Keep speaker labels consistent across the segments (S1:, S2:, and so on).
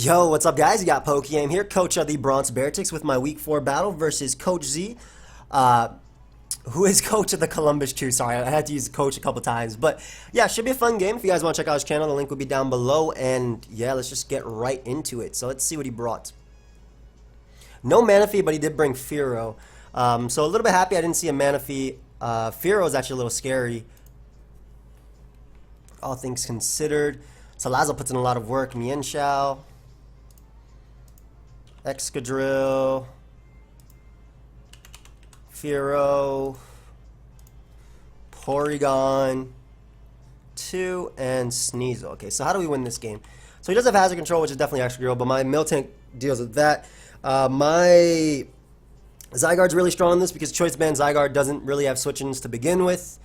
S1: Yo, what's up guys? You got pokeaim here, coach of the Bronx Beartics with my week 4 battle versus Coach Z, who is coach of the Columbus Crew. Sorry, I had to use coach a couple times. But yeah, should be a fun game. If you guys want to check out his channel, the link will be down below. And yeah, let's just get right into it. So let's see what he brought. No Manaphy, but he did bring Fearow. So a little bit happy I didn't see a Manaphy. Fearow is actually a little scary, all things considered. Salazzle puts in a lot of work. Mienshao, Excadrill, Fearow, Porygon, 2, and Sneasel. Okay, so how do we win this game? So he does have Hazard Control, which is definitely Excadrill, but my Miltank deals with that. My Zygarde's really strong in this because Choice Band Zygarde doesn't really have switch-ins to begin with.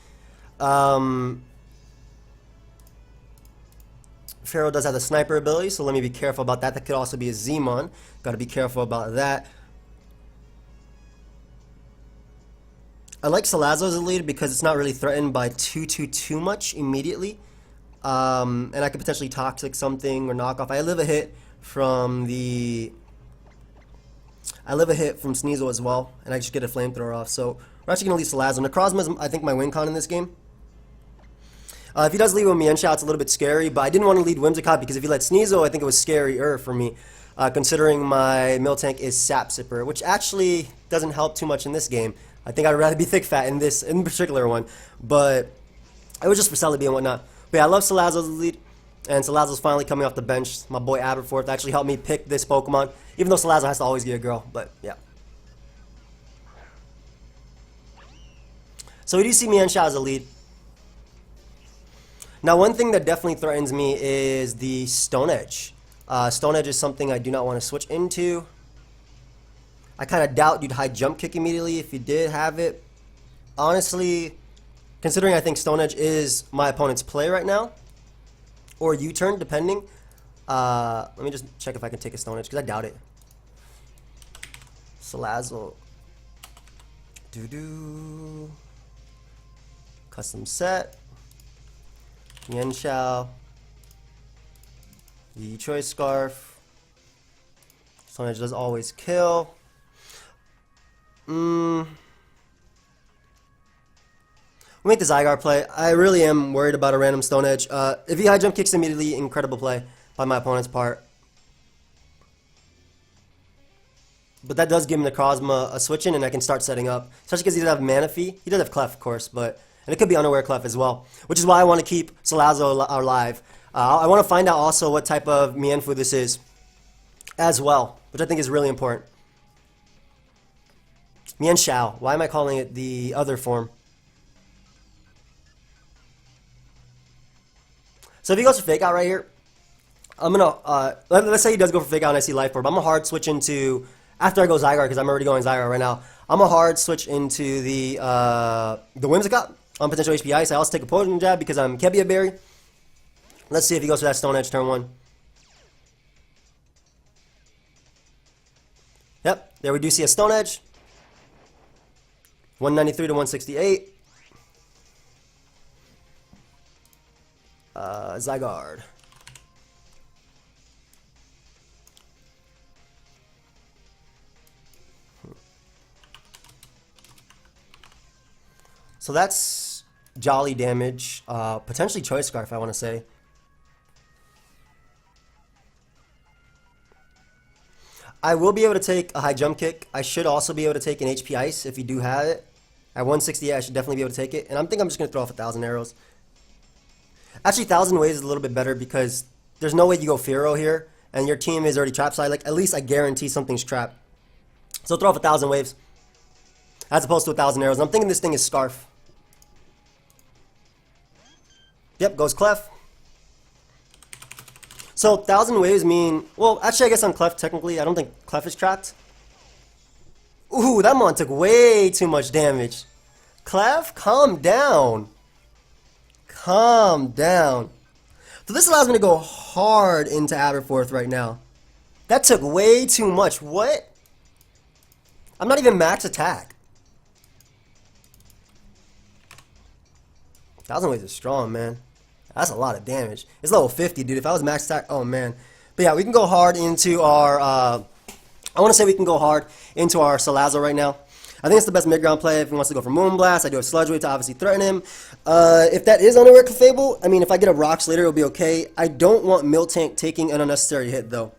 S1: Fearow does have the sniper ability, so let me be careful about that. That could also be a Zmon. Got to be careful about that. I like Salazzle as a lead because it's not really threatened by too much immediately. And I could potentially Toxic something or knock off. I live a hit from Sneasel as well, and I just get a Flamethrower off. So we're actually going to leave Salazzle. Necrozma is, I think, my win con in this game. If he does lead with Mienshao, it's a little bit scary, but I didn't want to lead Whimsicott because if he let Sneasel, I think it was scarier for me, considering my Miltank is Sap Sipper, which actually doesn't help too much in this game. I think I'd rather be Thick Fat in this in particular one, but it was just for Celebi and whatnot. But yeah, I love Salazzle as a lead, and Salazzle's finally coming off the bench. My boy asfgerthrrth actually helped me pick this Pokemon, even though Salazzle has to always get a girl, but yeah. So we do see Mienshao as a lead. Now, one thing that definitely threatens me is the Stone Edge. Stone Edge is something I do not want to switch into. I kind of doubt you'd high jump kick immediately if you did have it. Honestly, considering I think Stone Edge is my opponent's play right now, or U-turn, depending. Let me just check if I can take a Stone Edge, because I doubt it. Salazzle. Doo-doo. Custom set. Mienshao, the Choice Scarf. Stone Edge does always kill. We'll make the Zygarde play. I really am worried about a random Stone Edge. If he high jump kicks immediately, incredible play by my opponent's part. But that does give him the Necrozma a switch in, and I can start setting up. Especially because he doesn't have Manaphy. He does have Clef, of course, but. And it could be Unaware Clef as well, which is why I want to keep Salazzle alive. I want to find out also what type of Mienfoo this is as well, which I think is really important. Mienshao. Why am I calling it the other form? So if he goes for Fake Out right here, I'm going to, let's say he does go for Fake Out and I see Life Orb. I'm going to hard switch into, after I go Zygarde, because I'm already going Zygarde right now, I'm going to hard switch into the Whimsicott. On potential HP Ice, I also take a Poison Jab because I'm Kebia Berry. Let's see if he goes for that Stone Edge turn 1. Yep, there we do see a Stone Edge. 193 to 168. Zygarde. So that's Jolly damage, potentially Choice Scarf, I want to say. I will be able to take a high jump kick. I should also be able to take an HP Ice if you do have it. At 168, I should definitely be able to take it. And I'm just going to throw off 1,000 arrows. Actually, 1,000 Waves is a little bit better because there's no way you go Fearow here, and your team is already trapped. So at least I guarantee something's trapped. So throw off 1,000 Waves as opposed to 1,000 arrows. And I'm thinking this thing is Scarf. Yep, goes Clef. So 1,000 Waves mean, well, actually I guess on Clef technically, I don't think Clef is trapped. Ooh, that mon took way too much damage. Clef, calm down. Calm down. So this allows me to go hard into asfgerthrrth right now. That took way too much. What? I'm not even max attack. 1,000 Waves is strong, man. That's a lot of damage. It's level 50, dude. If I was max attack, oh man. But yeah, we can go hard into our, I want to say we can go hard into our Salazzle right now. I think it's the best mid-ground play if he wants to go for Moonblast. I do a Sludge Wave to obviously threaten him. If that is unaware Clefable, I mean, if I get a Rocks later, it'll be okay. I don't want Miltank taking an unnecessary hit, though.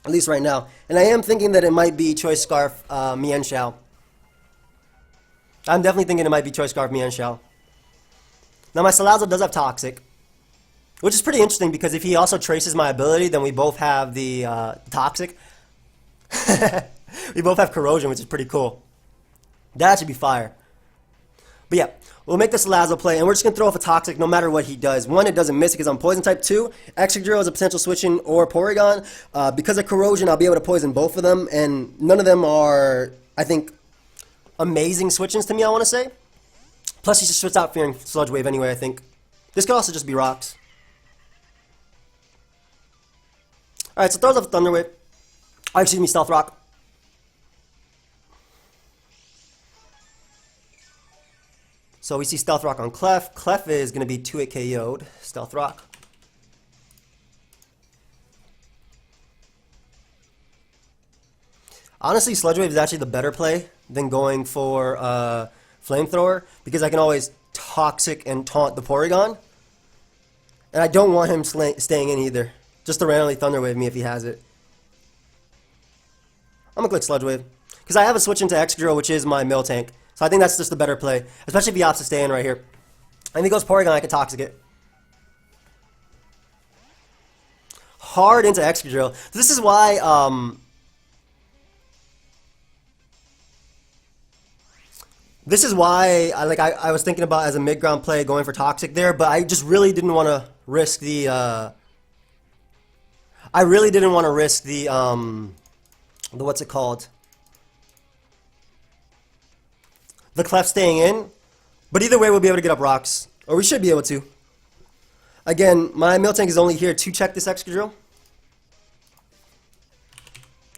S1: At least right now. And I am thinking that it might be Choice Scarf Mienshao. I'm definitely thinking it might be Choice Scarf Mienshao. Now, my Salazzle does have Toxic, which is pretty interesting because if he also traces my ability, then we both have the Toxic. We both have Corrosion, which is pretty cool. That should be fire. But yeah, we'll make the Salazzle play, and we're just going to throw off a Toxic no matter what he does. One, it doesn't miss because I'm Poison type. Two, Excadrill is a potential switch-in or Porygon. Because of Corrosion, I'll be able to poison both of them, and none of them are, I think, amazing switch-ins to me, I want to say. Plus, he just switched out fearing Sludge Wave anyway, I think. This could also just be Rocks. Alright, so throws off a Thunder Wave. Oh, excuse me, Stealth Rock. So we see Stealth Rock on Clef. Clef is going to be 2-hit KO'd. Stealth Rock. Honestly, Sludge Wave is actually the better play than going for Flamethrower because I can always Toxic and taunt the Porygon. And I don't want him staying in either. Just to randomly Thunder Wave me if he has it. I'm going to click Sludge Wave. Because I have a switch into Excadrill, which is my Miltank. So I think that's just the better play. Especially if he opts to stay in right here. And if he goes Porygon, I can Toxic it. Hard into Excadrill. This is why... This is why I was thinking about as a mid-ground play going for Toxic there, but I just really didn't want to risk the the what's it called? The Clef staying in. But either way we'll be able to get up Rocks. Or we should be able to. Again, my Miltank is only here to check this Excadrill.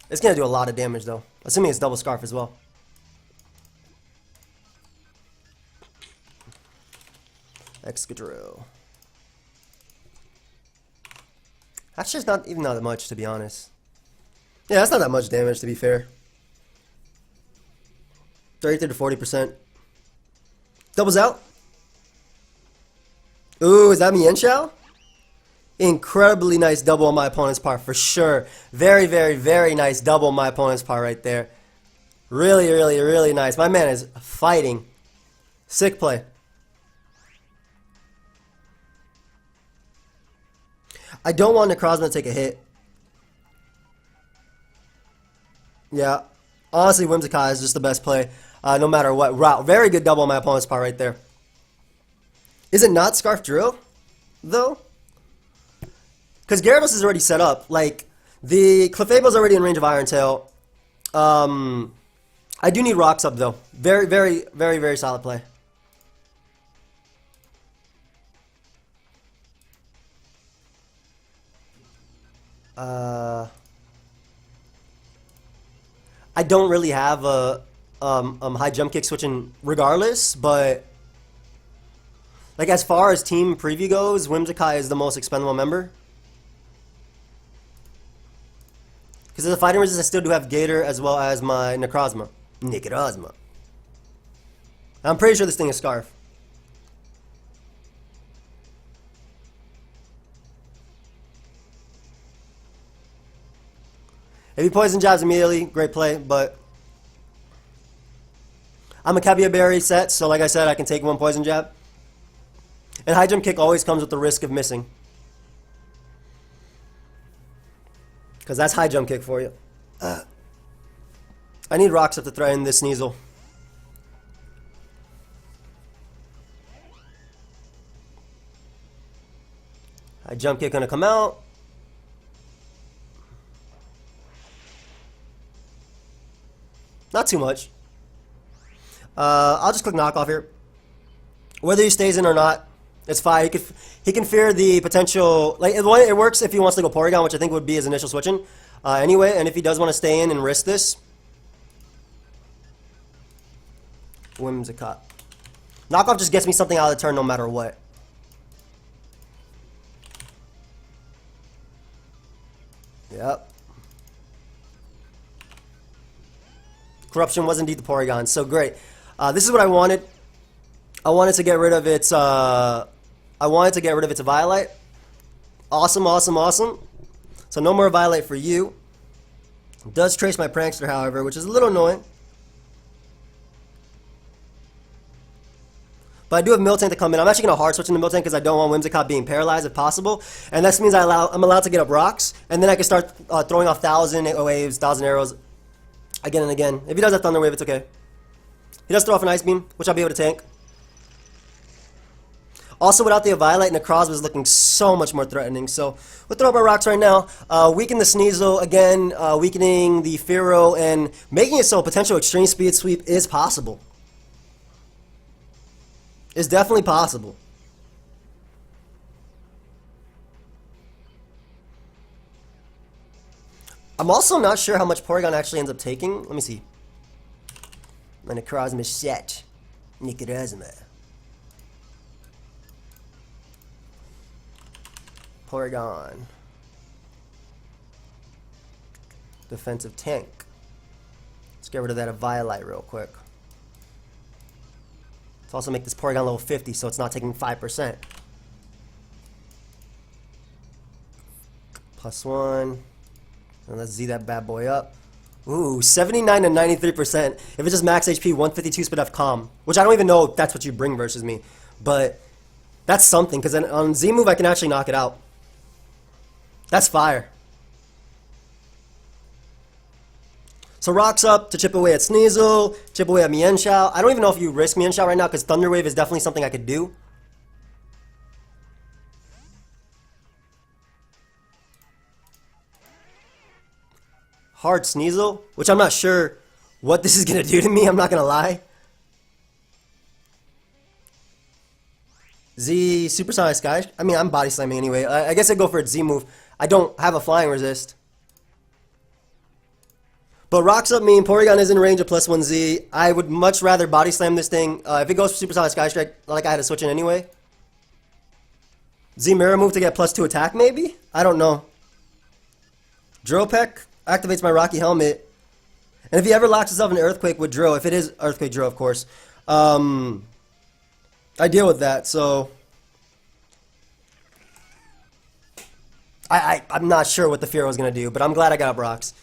S1: It's gonna do a lot of damage though. Assuming it's double Scarf as well. Excadrill. That's just not even that much, to be honest. Yeah, that's not that much damage, to be fair. 33 to 40%. Doubles out. Ooh, is that Mienshao? Incredibly nice double on my opponent's part, for sure. Very, very, very nice double on my opponent's part right there. Really, really, really nice. My man is fighting. Sick play. I don't want Necrozma to take a hit. Yeah. Honestly, Whimsicott is just the best play. No matter what route. Very good double on my opponent's part right there. Is it not Scarf Drill, though? Because Gyarados is already set up. Like, the Clefable's already in range of Iron Tail. I do need Rocks up, though. Very, very, very, very solid play. I don't really have a high jump kick switching regardless, but like as far as team preview goes, Whimsicott is the most expendable member. Because as a fighting resist, I still do have Gator as well as my Necrozma. I'm pretty sure this thing is Scarf. If he poison jabs immediately, great play, but I'm a Caviar Berry set, so like I said, I can take one poison jab. And high jump kick always comes with the risk of missing. Because that's high jump kick for you. I need Rocks up to threaten this Sneasel. High jump kick gonna come out. Not too much. I'll just click knockoff here. Whether he stays in or not, it's fine. He can fear the potential. Like it works if he wants to go Porygon, which I think would be his initial switching. Anyway, and if he does want to stay in and risk this, Whimsicott. Knockoff just gets me something out of the turn no matter what. Corruption was indeed the Porygon. So great. This is what I wanted. I wanted to get rid of its Violite. Awesome, awesome, awesome. So no more Violite for you. It does trace my Prankster, however, which is a little annoying. But I do have Miltank to come in. I'm actually going to hard switch into Miltank because I don't want Whimsicott being paralyzed if possible. And that means I'm allowed to get up rocks. And then I can start throwing off 1,000 waves, 1,000 arrows again and again. If he does that Thunder Wave, it's okay. He does throw off an Ice Beam, which I'll be able to tank. Also, without the Violite, Necrozma is looking so much more threatening. So we'll throw up our rocks right now. Weaken the Sneasel, again, weakening the Fearow, and making it so a potential Extreme Speed Sweep is possible. It's definitely possible. I'm also not sure how much Porygon actually ends up taking. Let me see. My Necrozma set. Necrozma. Porygon. Defensive tank. Let's get rid of that Violite real quick. Let's also make this Porygon level 50 so it's not taking 5%. +1. And let's Z that bad boy up. Ooh, 79 and 93%. If it's just max HP, 152 spit off Calm. Which I don't even know if that's what you bring versus me. But that's something, because on Z move I can actually knock it out. That's fire. So rocks up to chip away at Sneasel, chip away at Mienshao. I don't even know if you risk Mienshao right now because Thunder Wave is definitely something I could do. Hard Sneasel, which I'm not sure what this is going to do to me, I'm not going to lie. Z, Supersonic Sky. I mean, I'm body slamming anyway. I guess I'd go for its Z move. I don't have a flying resist. But rocks up mean Porygon is in range of +1 Z. I would much rather body slam this thing. If it goes for Supersonic Sky Strike, like I had to switch in anyway. Z Mirror move to get +2 attack, maybe? I don't know. Drill Peck activates my Rocky Helmet. And if he ever locks himself in Earthquake with Drill, if it is Earthquake Drill, of course, I deal with that, so I'm not sure what the Fearow is going to do, but I'm glad I got up rocks.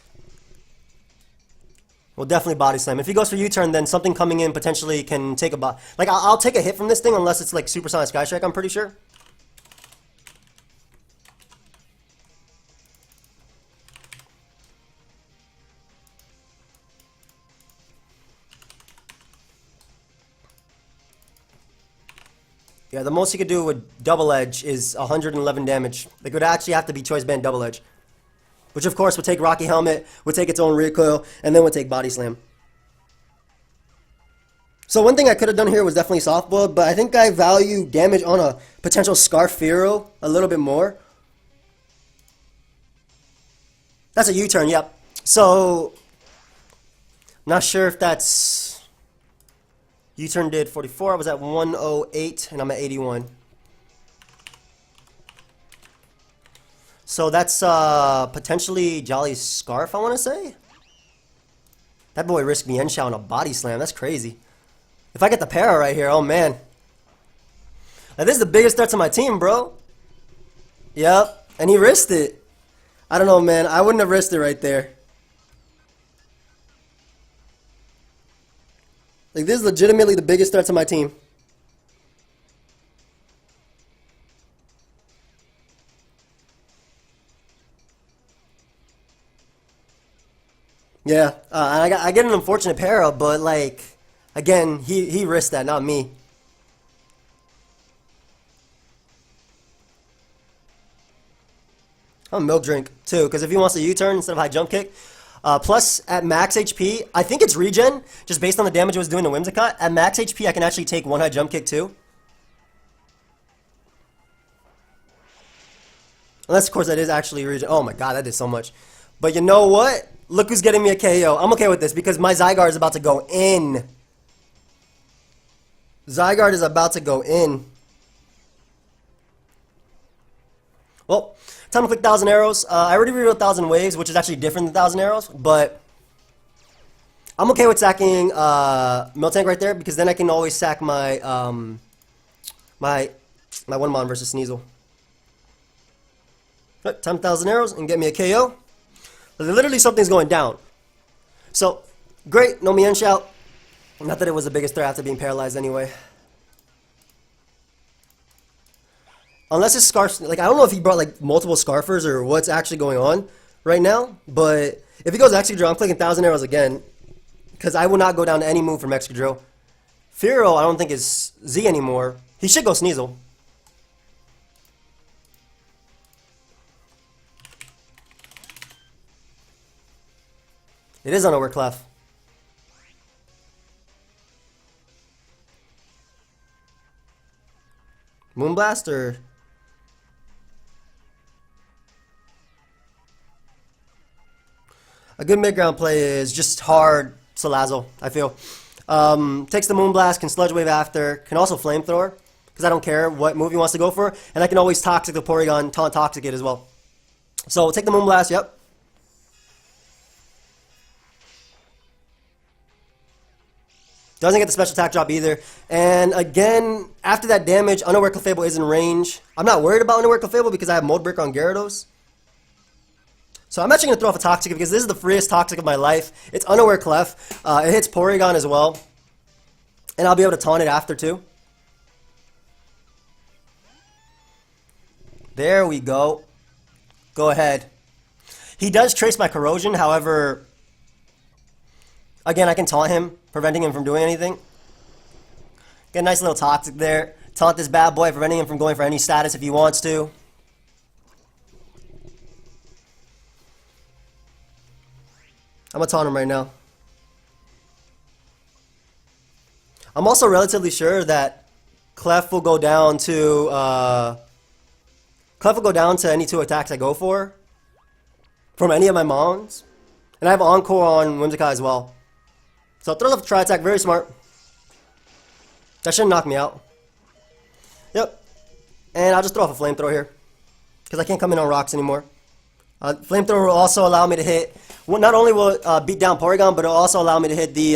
S1: We'll definitely body slam. If he goes for U-turn, then something coming in potentially can take a like I'll take a hit from this thing unless it's like Supersonic Sky Strike, I'm pretty sure. Yeah, the most you could do with Double Edge is 111 damage. Like, it would actually have to be Choice Band Double Edge. Which, of course, would take Rocky Helmet, would take its own recoil, and then would take Body Slam. So one thing I could have done here was definitely Soft Boiled, but I think I value damage on a potential Scarf Fearow a little bit more. That's a U-turn, yep. So, not sure if that's... U-turn did 44, I was at 108, and I'm at 81. So that's potentially Jolly's Scarf, I want to say? That boy risked me Mienshao on a body slam, that's crazy. If I get the para right here, oh man. Now, this is the biggest threat to my team, bro. Yep, and he risked it. I don't know, man, I wouldn't have risked it right there. Like, this is legitimately the biggest threat to my team. Yeah, I get an unfortunate para, but, like, again, he risked that, not me. I'm a milk drink, too, because if he wants a U-turn instead of high jump kick, plus, at max HP, I think it's regen, just based on the damage it was doing to Whimsicott. At max HP, I can actually take one high jump kick too. Unless, of course, that is actually regen. Oh my god, that did so much. But you know what? Look who's getting me a KO. I'm okay with this because my Zygarde is about to go in. Zygarde is about to go in. Well, time to click 1,000 arrows. I already revealed 1,000 waves, which is actually different than 1,000 arrows, but I'm okay with sacking Miltank right there because then I can always sack my my 1-mon versus Sneasel. Right, 10,000 arrows and get me a KO. Literally something's going down. So, great, no Mien shout. Not that it was the biggest threat after being paralyzed anyway. Unless it's Scarf, like I don't know if he brought like multiple Scarfers or what's actually going on right now, but if he goes Excadrill, I'm clicking 1,000 arrows again because I will not go down to any move from Excadrill. Fearow, I don't think is Z anymore. He should go Sneasel. It is unaware Clef. Moonblast or... A good mid-ground play is just hard Salazzle, I feel. Takes the Moonblast, can Sludge Wave after, can also Flamethrower, because I don't care what move he wants to go for, and I can always Toxic the Porygon, Taunt Toxic it as well. So we'll take the Moonblast, yep. Doesn't get the special attack drop either. And again, after that damage, Unaware Clefable is in range. I'm not worried about Unaware Clefable because I have Mold Breaker on Gyarados. So I'm actually going to throw off a Toxic because this is the freest Toxic of my life. It's Unaware Clef. It hits Porygon as well. And I'll be able to taunt it after too. There we go. Go ahead. He does trace my Corrosion, however... Again, I can taunt him, preventing him from doing anything. Get a nice little Toxic there. Taunt this bad boy, preventing him from going for any status if he wants to. I'm going to taunt him right now. I'm also relatively sure that Clef will go down to... Clef will go down to any 2 attacks I go for. From any of my Mons. And I have Encore on Whimsicott as well. So throws off a Tri-Attack, very smart. That shouldn't knock me out. Yep. And I'll just throw off a Flamethrower here. Because I can't come in on rocks anymore. Flamethrower will also allow me to hit... Well, not only will it beat down Porygon, but it will also allow me to hit the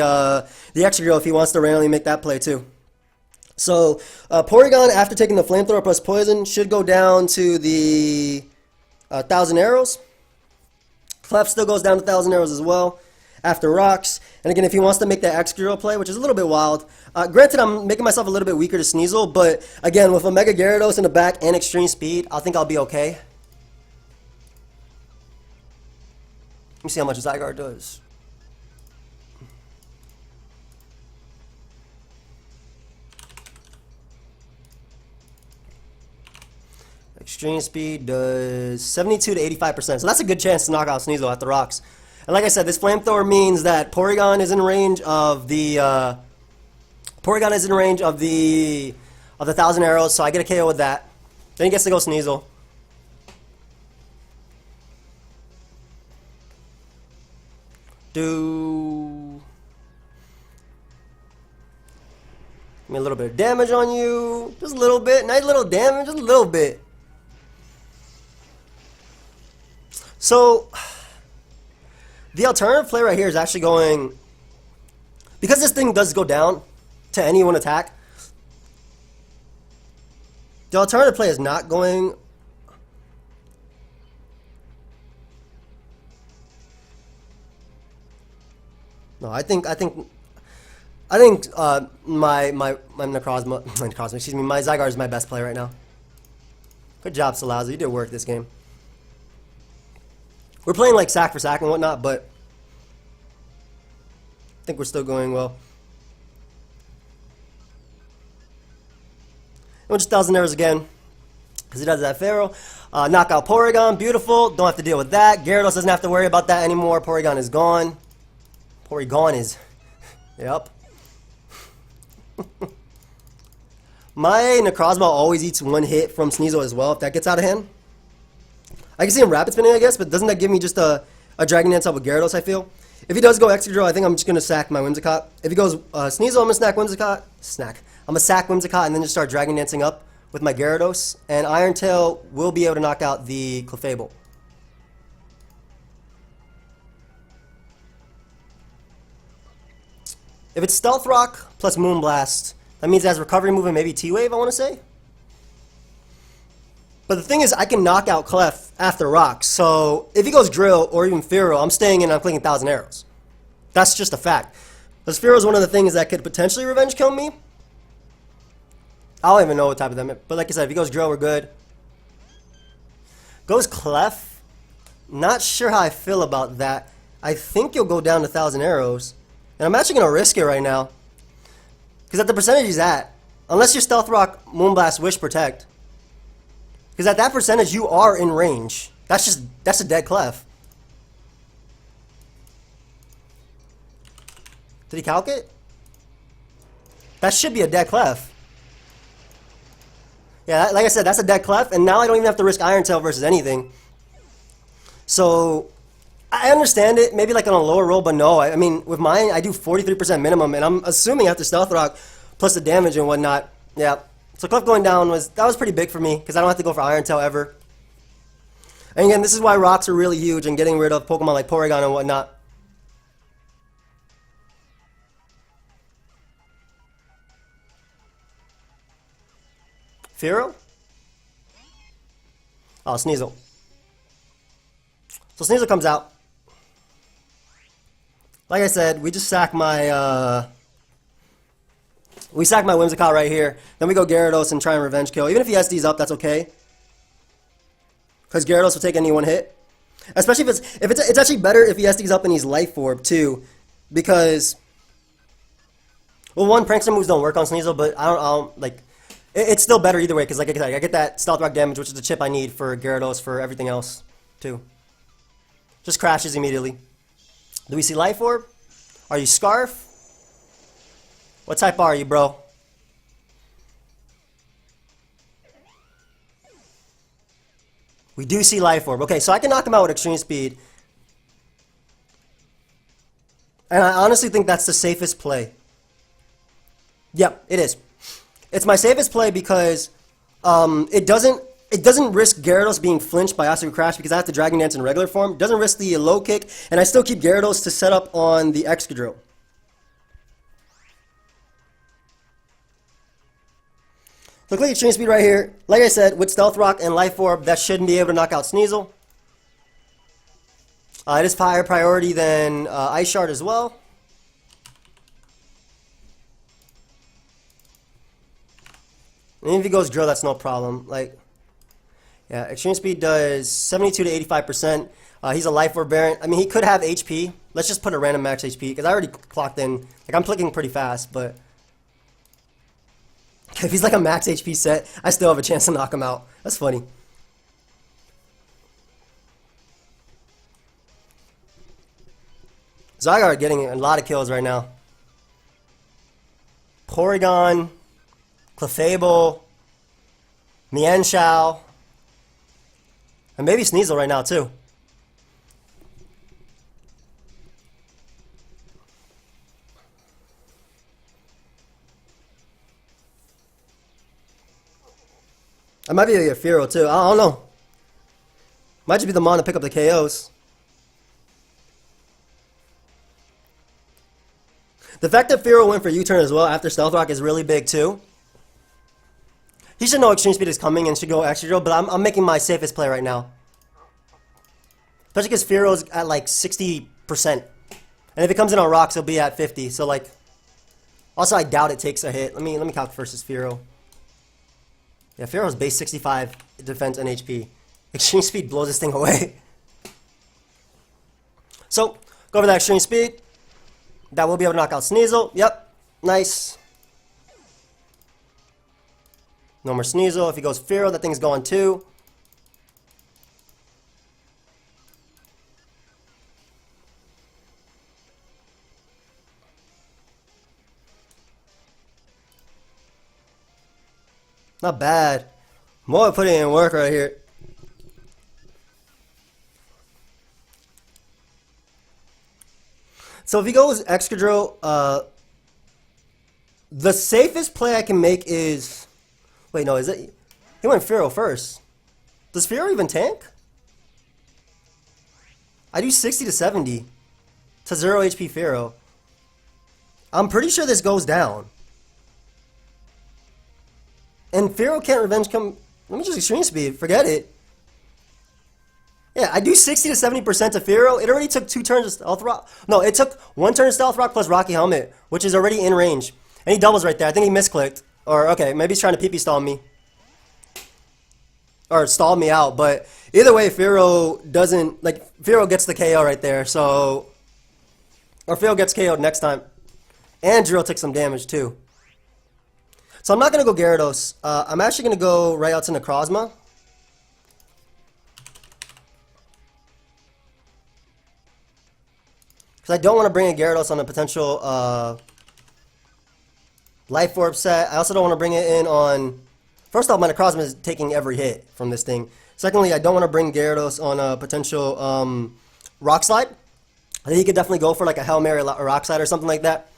S1: Excadrill if he wants to randomly make that play too. So Porygon, after taking the Flamethrower plus Poison, should go down to the 1,000 arrows. Clef still goes down to 1,000 arrows as well. After rocks. And again, if he wants to make that Excadrill play, which is a little bit wild. Granted, I'm making myself a little bit weaker to Sneasel, but again, with a Mega Gyarados in the back and extreme speed, I think I'll be okay. Let me see how much Zygarde does. Extreme speed does 72 to 85%. So that's a good chance to knock out Sneasel at the rocks. And like I said, this Flamethrower means that Porygon is in range of the 1,000 arrows, so I get a KO with that. Then he gets to go Sneasel. Give me a little bit of damage on you. Just a little bit. Nice little damage. Just a little bit. So... The alternative play right here is actually going... Because this thing does go down to any one attack, the alternative play is not going... No, I think my Necrozma, excuse me, my Zygarde is my best play right now. Good job, Salazzle. You did work this game. We're playing like sack for sack and whatnot, but I think we're still going well. And just 1,000 arrows again, because he does that Pharaoh. Knock out Porygon, beautiful. Don't have to deal with that. Gyarados doesn't have to worry about that anymore. Porygon is gone. Porygon is, yep. My Necrozma always eats 1 hit from Sneasel as well, if that gets out of hand. I can see him Rapid Spinning, I guess, but doesn't that give me just a Dragon Dance up with Gyarados, I feel? If he does go Excadrill, I think I'm just going to sack my Whimsicott. If he goes Sneasel, I'm going to snack Whimsicott. I'm going to sack Whimsicott and then just start Dragon Dancing up with my Gyarados. And Iron Tail will be able to knock out the Clefable. If it's Stealth Rock plus Moonblast, that means it has recovery move and maybe T-Wave, I want to say. But the thing is, I can knock out Clef after Rocks. So if he goes Drill or even Fearow, I'm staying in and I'm clicking 1,000 Arrows. That's just a fact. Because Fearow is one of the things that could potentially revenge kill me. I don't even know what type of them. But like I said, if he goes Drill, we're good. Goes Clef. Not sure how I feel about that. I think you'll go down to 1,000 Arrows. And I'm actually going to risk it right now. Because at the percentage he's at, unless you're Stealth Rock, Moonblast, Wish, Protect. Because at that percentage, you are in range. That's a dead Clef. Did he calc it? That should be a dead Clef. Yeah, like I said, that's a dead Clef, and now I don't even have to risk Iron Tail versus anything. So, I understand it, maybe like on a lower roll, but no. I mean, with mine, I do 43% minimum, and I'm assuming after Stealth Rock, plus the damage and whatnot, yeah. So Clef going down was pretty big for me, because I don't have to go for Iron Tail ever. And again, this is why rocks are really huge and getting rid of Pokemon like Porygon and whatnot. Fearow? Oh, Sneasel. So Sneasel comes out. Like I said, we just sack my Whimsicott right here. Then we go Gyarados and try and revenge kill. Even if he SD's up, that's okay. Because Gyarados will take any one hit. Especially if it's actually better if he SD's up and he's Life Orb too. Because, well, one, Prankster moves don't work on Sneasel, but I don't like, it's still better either way. Because like I said, I get that Stealth Rock damage, which is the chip I need for Gyarados for everything else too. Just crashes immediately. Do we see Life Orb? Are you Scarf? What type are you, bro? We do see Life Orb. Okay, so I can knock him out with Extreme Speed. And I honestly think that's the safest play. Yep, it is. It's my safest play because it doesn't risk Gyarados being flinched by Asuka Crash because I have to Dragon Dance in regular form. It doesn't risk the low kick, and I still keep Gyarados to set up on the Excadrill. So click Extreme Speed right here. Like I said, with Stealth Rock and Life Orb, that shouldn't be able to knock out Sneasel. It is higher priority than Ice Shard as well. And if he goes Drill, that's no problem. Like, yeah, Extreme Speed does 72 to 85%. He's a Life Orb variant. I mean, he could have HP. Let's just put a random max HP because I already clocked in. Like, I'm clicking pretty fast, but if he's like a max HP set, I still have a chance to knock him out. That's funny. Zygarde getting a lot of kills right now. Porygon, Clefable, Mienshao, and maybe Sneasel right now too. I might be a Fearow too. I don't know. Might just be the Mon to pick up the KOs. The fact that Fearow went for U-turn as well after Stealth Rock is really big too. He should know Extreme Speed is coming and should go Excadrill, but I'm making my safest play right now. Especially because Fearow's at like 60%. And if it comes in on rocks, he'll be at 50. So like, also I doubt it takes a hit. Let me calc versus Fearow. Yeah, Fearow's base 65 defense and HP. Extreme Speed blows this thing away. So, go over that Extreme Speed. That will be able to knock out Sneasel. Yep, nice. No more Sneasel. If he goes Fearow, that thing's going too. Not bad. More putting in work right here. So if he goes Excadrill, the safest play I can make is... Wait, no, is it... He went Fearow first. Does Fearow even tank? I do 60 to 70 to 0 HP Fearow. I'm pretty sure this goes down. And Pharaoh can't revenge come... Let me just extreme speed. Forget it. Yeah, I do 60 to 70% to Pharaoh. It already took 2 turns of Stealth Rock. No, it took 1 turn of Stealth Rock plus Rocky Helmet, which is already in range. And he doubles right there. I think he misclicked. Or, okay, maybe he's trying to PP stall me. Or stall me out. But either way, Pharaoh doesn't... Like, Pharaoh gets the KO right there. So... Or Pharaoh gets KO'd next time. And Drill took some damage, too. So I'm not going to go Gyarados. I'm actually going to go right out to Necrozma. Because I don't want to bring a Gyarados on a potential Life Orb set. I also don't want to bring it in on... First off, my Necrozma is taking every hit from this thing. Secondly, I don't want to bring Gyarados on a potential Rock Slide. I think he could definitely go for like a Hail Mary Rock Slide or something like that.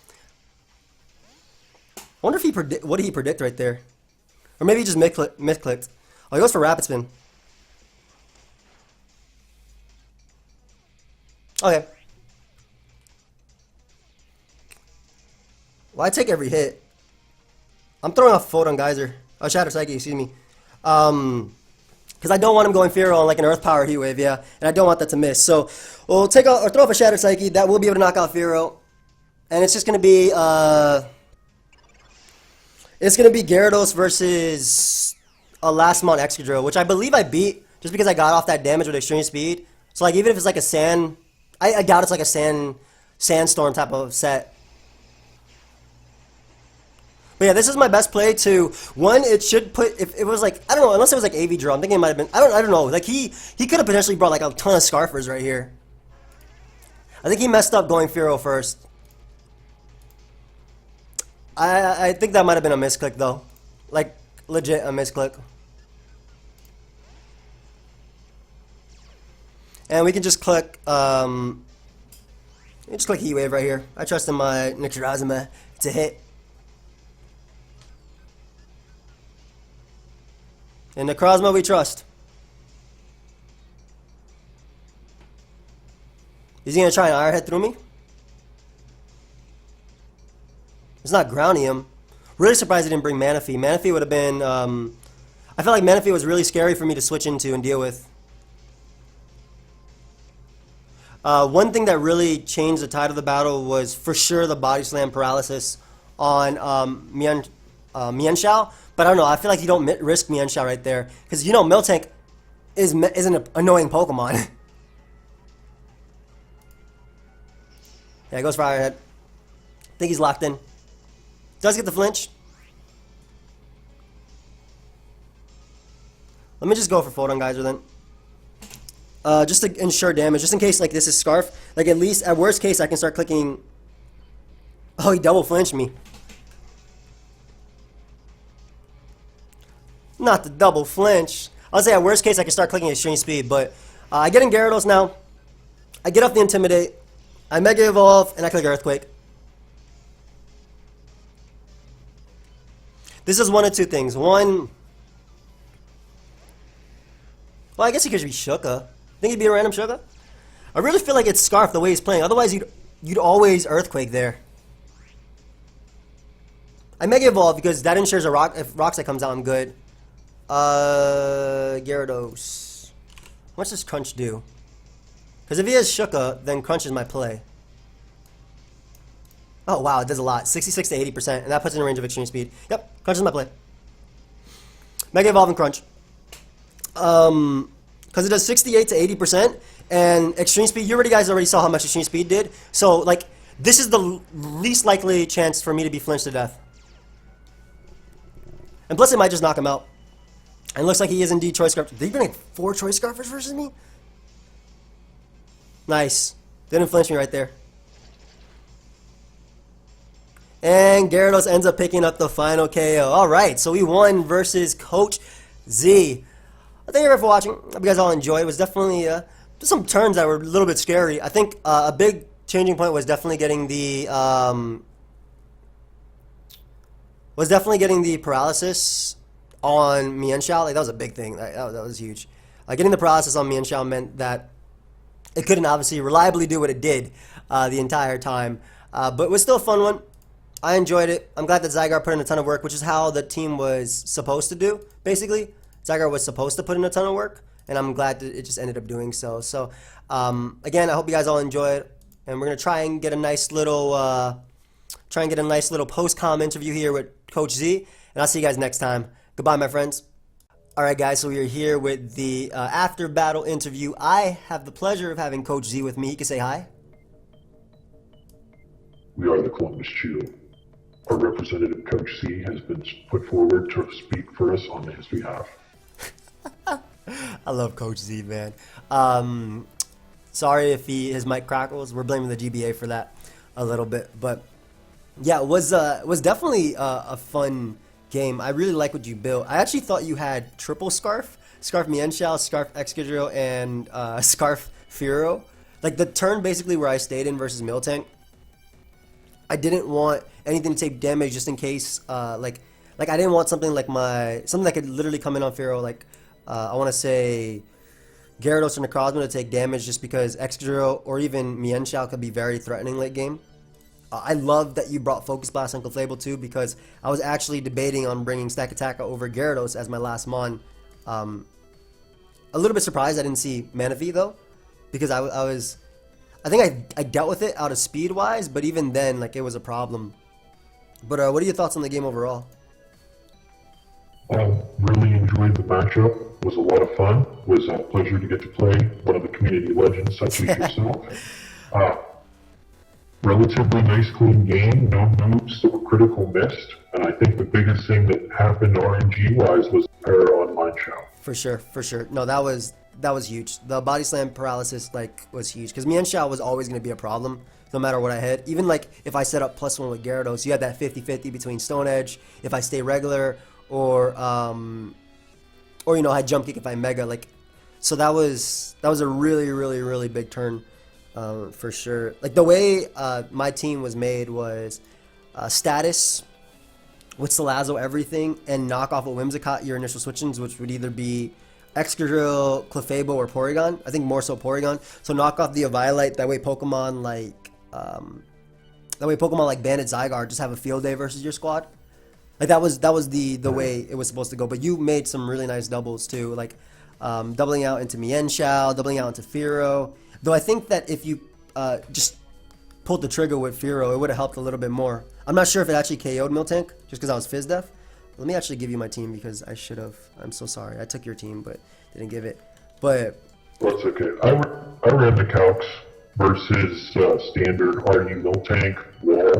S1: I wonder if he what did he predict right there? Or maybe he just misclicked. Oh, he goes for Rapid Spin. Okay. Well, I take every hit. I'm throwing off Photon Geyser. Oh, Shatter Psyche, excuse me. Because I don't want him going Fearow on like an Earth Power Heat Wave, yeah. And I don't want that to miss. So, we'll take out, or throw off a Shatter Psyche. That will be able to knock out Fearow. And it's just going to be, it's going to be Gyarados versus a Last Mount Excadrill, which I believe I beat just because I got off that damage with Extreme Speed. So, like, even if it's like a Sand... I doubt it's like a Sandstorm type of set. But yeah, this is my best play to... One, it should put... If it was like... I don't know, unless it was like AV Drill. I'm thinking it might have been... I don't know. Like, he could have potentially brought like a ton of Scarfers right here. I think he messed up going Fearow first. I think that might have been a misclick, though. Like, legit a misclick. And we can just click, just click Heat Wave right here. I trust in my Necrozma to hit. In Necrozma we trust. Is he going to try an Iron Head through me? It's not grounding him. Really surprised he didn't bring Manaphy. Manaphy would have been... I felt like Manaphy was really scary for me to switch into and deal with. One thing that really changed the tide of the battle was for sure the Body Slam paralysis on Mienshao. But I don't know. I feel like you don't risk Mienshao right there. Because, you know, Miltank is an annoying Pokemon. Yeah, he goes for Iron Head. I think he's locked in. Does get the flinch. Let me just go for Photon Geyser then. Just to ensure damage, just in case like this is Scarf. Like at least, at worst case, I can start clicking. Oh, he double flinched me. Not the double flinch. I'll say at worst case, I can start clicking Extreme Speed. But I get in Gyarados now. I get off the Intimidate. I Mega Evolve, and I click Earthquake. This is one of two things. One, well, I guess he could be Shuka. Think he'd be a random Shuka? I really feel like it's Scarf the way he's playing. Otherwise, you'd always Earthquake there. I Mega Evolve because that ensures a rock. If Rock Slide comes out, I'm good. Gyarados. How much does Crunch do? Because if he has Shuka, then Crunch is my play. Oh, wow, it does a lot. 66 to 80%, and that puts it in range of Extreme Speed. Yep, Crunch is my play. Mega Evolve and Crunch. Because it does 68 to 80%, and Extreme Speed, you guys already saw how much Extreme Speed did. So, like, this is the least likely chance for me to be flinched to death. And plus, it might just knock him out. And it looks like he is indeed Choice Scarf. Did he bring like 4 Choice Scarfers versus me? Nice. Didn't flinch me right there. And Gyarados ends up picking up the final KO. Alright, so we won versus Coach Z. Thank you for watching. Hope you guys all enjoyed. It was definitely just some turns that were a little bit scary. I think a big changing point was definitely getting the paralysis on Mienshao. Like that was a big thing. That was huge. Getting the paralysis on Mienshao meant that it couldn't obviously reliably do what it did the entire time. But it was still a fun one. I enjoyed it. I'm glad that Zygar put in a ton of work, which is how the team was supposed to do, basically. Zygar was supposed to put in a ton of work, and I'm glad that it just ended up doing so. So, again, I hope you guys all enjoyed, and we're gonna try and get a nice little, post-com interview here with Coach Z, and I'll see you guys next time. Goodbye, my friends. All right, guys, so we are here with the after-battle interview. I have the pleasure of having Coach Z with me. He can say hi.
S2: We are the Columbus Shield. Our representative, Coach C, has been put forward to speak for us on his behalf.
S1: I love Coach Z, man. Sorry if his mic crackles. We're blaming the GBA for that a little bit, but yeah, it was definitely a fun game. I really like what you built. I actually thought you had triple Scarf Mienshao, Scarf Excadrill, and Scarf Fearow. Like the turn basically where I stayed in versus Miltank, I didn't want anything to take damage just in case, like I didn't want something like something that could literally come in on Fearow, like I want to say Gyarados or Necrozma to take damage just because Excadrill or even Mienshao could be very threatening late game. I love that you brought Focus Blast on Clefable too, because I was actually debating on bringing Stack Attack over Gyarados as my last mon. A little bit surprised I didn't see Manaphy though, because I think I dealt with it out of speed wise, but even then, like, it was a problem. But what are your thoughts on the game overall?
S2: Really enjoyed the matchup. It was a lot of fun. It was a pleasure to get to play one of the community legends such as yourself. Relatively nice, clean game. No moves that were critical missed. And I think the biggest thing that happened RNG-wise was the Para online show.
S1: For sure, for sure. No, that was huge. The body slam paralysis was huge because Mienshao was always going to be a problem no matter what I hit. Even like if I set up +1 with Gyarados, you had that 50-50 between Stone Edge if I stay regular or you know I jump kick if I mega like. So that was a really big turn for sure. Like the way my team was made was status with Salazzle everything and knock off with Whimsicott your initial switch-ins, which would either be Excadrill, Clefable, or Porygon. I think more so Porygon. So knock off the Eviolite. That way Pokemon like Bandit Zygar just have a field day versus your squad. Like that was the way it was supposed to go. But you made some really nice doubles too, like doubling out into Mienshao, doubling out into Fearow. Though I think that if you just pulled the trigger with Fearow, it would have helped a little bit more. I'm not sure if it actually KO'd Miltank just because I was Fizz Def. Let me actually give you my team because I should have. I'm so sorry. I took your team, but didn't give it. But
S2: that's okay. I ran the calcs versus standard RU Miltank wall,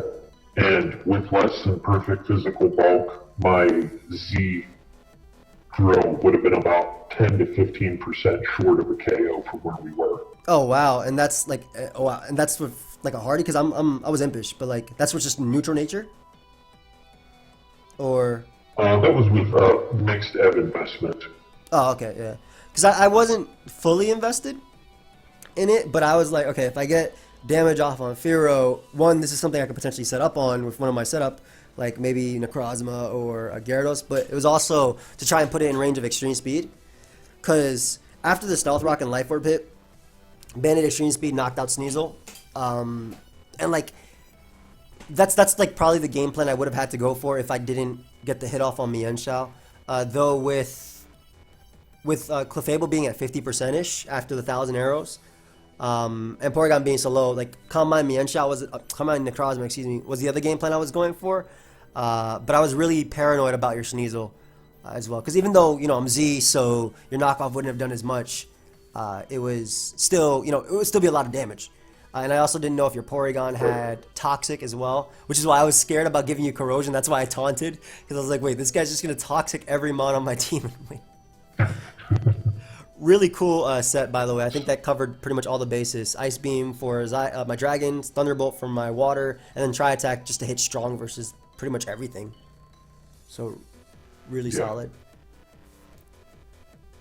S2: and with less than perfect physical bulk, my Z throw would have been about 10 to 15% short of a KO from where we were.
S1: Oh wow, and that's like and that's with like a hardy because I was impish, but like that's with just neutral nature, or.
S2: That was with mixed EV investment.
S1: Oh, okay, yeah. Because I wasn't fully invested in it, but I was like, okay, if I get damage off on Fearow, one, this is something I could potentially set up on with one of my setup, like maybe Necrozma or a Gyarados, but it was also to try and put it in range of extreme speed. Because after the Stealth Rock and Life Orb hit, Bandit extreme speed knocked out Sneasel. And like, that's like probably the game plan I would have had to go for if I didn't get the hit off on Mienshao. Though with Clefable being at 50%ish after the 1,000 arrows, and Porygon being so low, like Combine Necrozma, excuse me, was the other game plan I was going for. But I was really paranoid about your Sneasel as well, because even though I'm Z, so your knockoff wouldn't have done as much. It was still it would still be a lot of damage. And I also didn't know if your Porygon had Toxic as well, which is why I was scared about giving you Corrosion. That's why I taunted, because I was like, wait, this guy's just going to Toxic every mon on my team. Really cool set, by the way. I think that covered pretty much all the bases. Ice Beam for my Dragons, Thunderbolt for my Water, and then Tri Attack just to hit strong versus pretty much everything. So, really solid.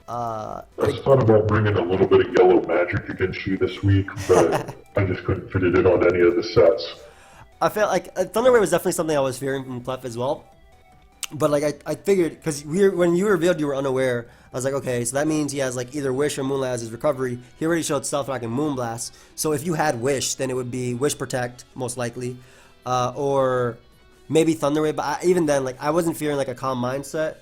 S2: I thought about bringing a little bit of yellow magic against you this week, but I just couldn't fit it in on any of the sets.
S1: I felt like Thunder Wave was definitely something I was fearing from Clef as well. But like I figured, because when you revealed you were unaware, I was like, okay, so that means he has like either Wish or Moonlight as his recovery. He already showed Stealth Rock and Moonblast. So if you had Wish, then it would be Wish Protect, most likely. Or maybe Thunderwave, but even then, like I wasn't fearing like a calm mindset.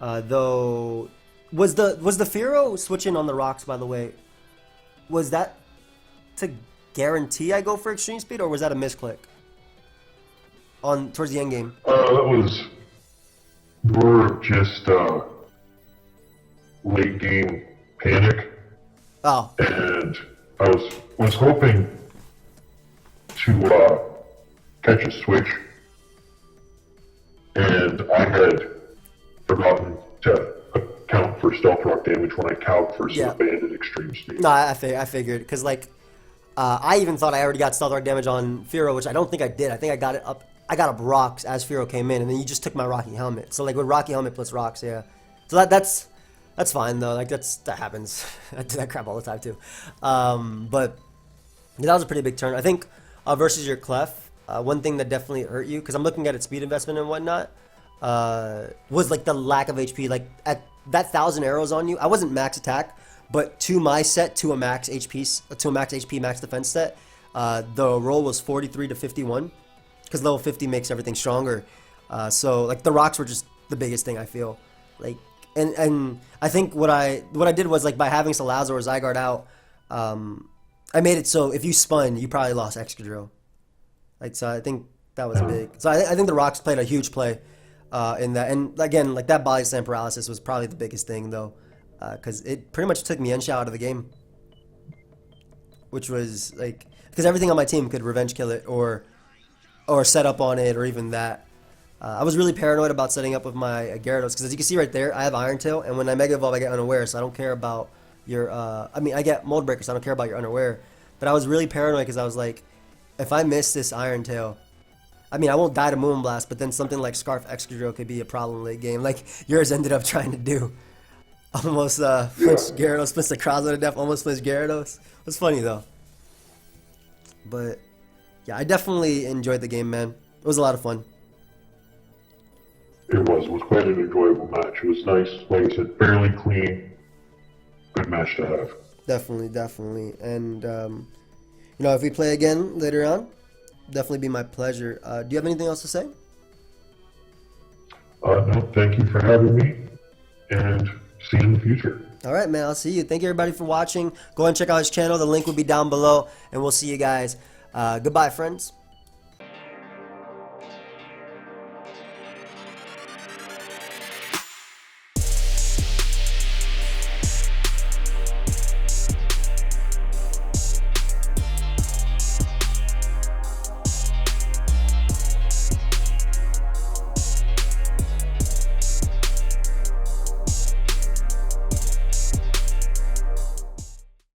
S1: Though, was the Firo switching on the rocks? By the way, was that to guarantee I go for extreme speed, or was that a misclick on towards the end game?
S2: That was more of just late game panic,
S1: Oh,
S2: and I was hoping to catch a switch, and I had forgotten to account for stealth rock damage when I calced for some
S1: Yeah.
S2: abandoned extreme speed.
S1: no, I figured because like I even thought I already got stealth arc damage on Firo, which I don't think I did. I think I got it up. I got up rocks as Firo came in, and then you just took my Rocky helmet. So like with Rocky helmet plus rocks, yeah. So that's fine though. Like that happens. I do that crap all the time too. But yeah, that was a pretty big turn. I think versus your Clef, one thing that definitely hurt you, because I'm looking at its speed investment and whatnot, was like the lack of HP. Like at that 1,000 arrows on you, I wasn't max attack, but to my set, to a max HP, max defense set, the roll was 43 to 51, because level 50 makes everything stronger. So like the rocks were just the biggest thing I feel. Like and I think what I did was like by having Salazar or Zygarde out, I made it so if you spun, you probably lost Excadrill. Like so, I think that was big. So I think the rocks played a huge play in that. And again, like that body slam paralysis was probably the biggest thing though, because it pretty much took Mienshao out of the game, which was like because everything on my team could revenge kill it or set up on it or even that. I was really paranoid about setting up with my Gyarados because as you can see right there, I have Iron Tail, and when I Mega Evolve, I get Unaware, so I don't care about your. I mean, I get Mold Breaker, so I don't care about your Unaware. But I was really paranoid because I was like, if I miss this Iron Tail, I mean, I won't die to Moonblast, but then something like Scarf Excadrill could be a problem late game, like yours ended up trying to do. Almost flinched Gyarados, flinched the Crozzo to death, almost flinched Gyarados. It was funny though. But yeah, I definitely enjoyed the game, man. It was a lot of fun.
S2: It was quite an enjoyable match. It was nice, like I said, fairly clean, good match to have.
S1: Definitely. And, you know, if we play again later on, definitely be my pleasure. Do you have anything else to say?
S2: No, thank you for having me, and see you in the future.
S1: All right, man. I'll see you. Thank you, everybody, for watching. Go ahead and check out his channel. The link will be down below, and we'll see you guys. Goodbye, friends.